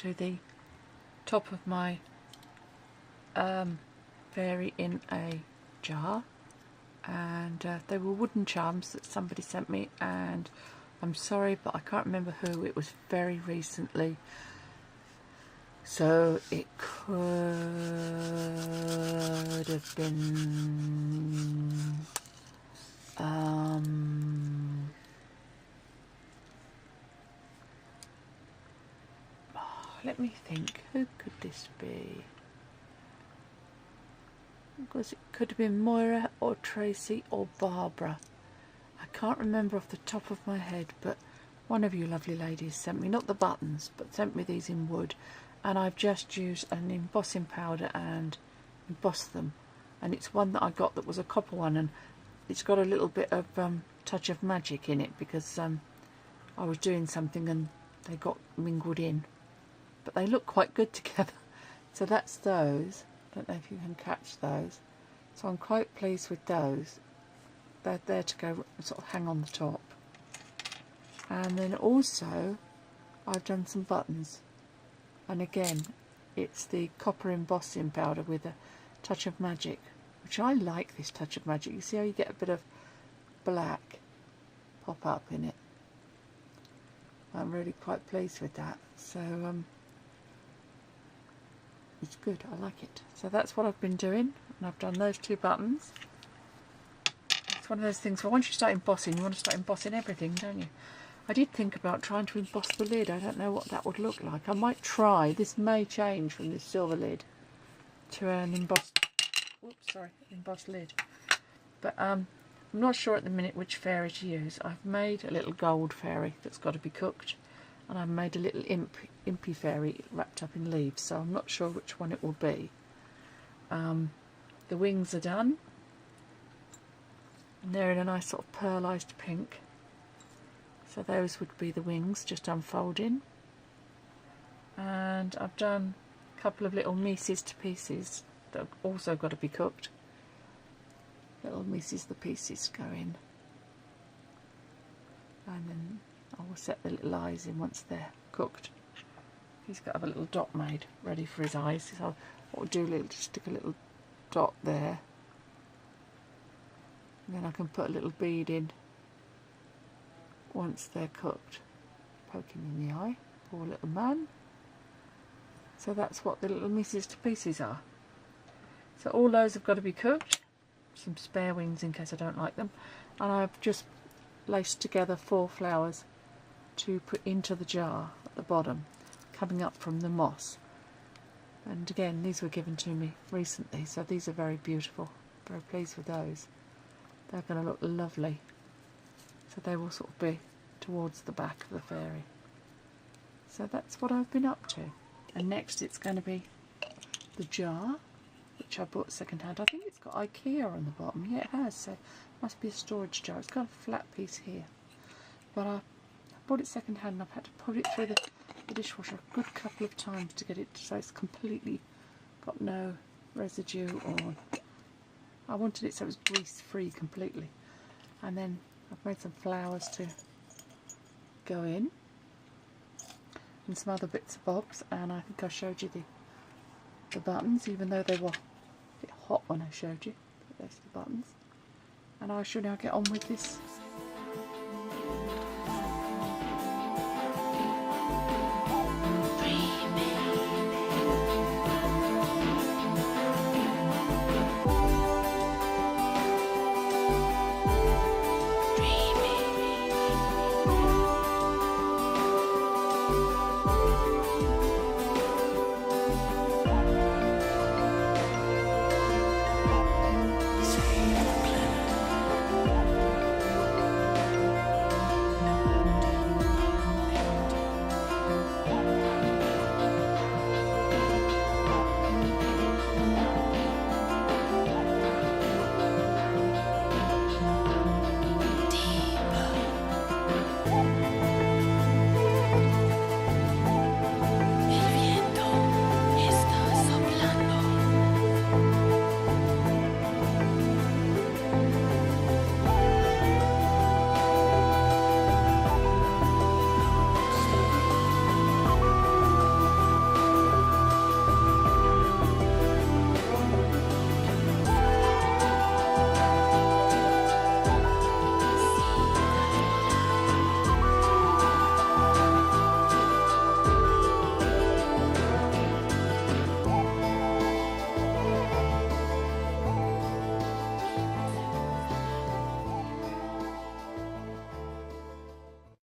to the top of my fairy in a jar, and they were wooden charms that somebody sent me, and I'm sorry but I can't remember who. It was very recently, so it could have been let me think, who could this be? Because it could have been Moira or Tracy or Barbara. I can't remember off the top of my head, but one of you lovely ladies sent me, not the buttons, but sent me these in wood, and I've just used an embossing powder and embossed them. And it's one that I got that was a copper one, and it's got a little bit of touch of magic in it, because I was doing something and they got mingled in. But they look quite good together. So that's those. Don't know if you can catch those. So I'm quite pleased with those. They're there to go, sort of hang on the top. And then also I've done some buttons, and again it's the copper embossing powder with a touch of magic, which I like. This touch of magic, you see how you get a bit of black pop up in it. I'm really quite pleased with that. So it's good, I like it. So that's what I've been doing, and I've done those two buttons. It's one of those things where once you start embossing, you want to start embossing everything, don't you? I did think about trying to emboss the lid. I don't know what that would look like. I might try. This may change from this silver lid to an embossed, embossed lid. But I'm not sure at the minute which fairy to use. I've made a little gold fairy that's got to be cooked, and I've made a little impy fairy wrapped up in leaves, so I'm not sure which one it will be. The wings are done, and they're in a nice sort of pearlised pink. So those would be the wings, just unfolding. And I've done a couple of little Mises to pieces that have also got to be cooked. Little Mises the pieces go in. And then I will set the little eyes in once they're cooked. He's got to have a little dot made ready for his eyes. So I'll do just stick a little dot there. And then I can put a little bead in once they're cooked, poking in the eye. Poor little man. So that's what the little Mises to pieces are. So all those have got to be cooked. Some spare wings in case I don't like them. And I've just laced together 4 flowers to put into the jar at the bottom, coming up from the moss. And again, these were given to me recently, so these are very beautiful. Very pleased with those. They're going to look lovely. So they will sort of be towards the back of the fairy. So that's what I've been up to. And next it's going to be the jar, which I bought second hand. I think it's got IKEA on the bottom. Yeah, it has. So it must be a storage jar. It's got a flat piece here. But I bought it second hand, and I've had to put it through the dishwasher a good couple of times to get it so it's completely got no residue on. I wanted it so it was grease free completely. And then I've made some flowers to go in, and some other bits and bobs, and I think I showed you the buttons, even though they were a bit hot when I showed you. But there's the buttons. And I shall now get on with this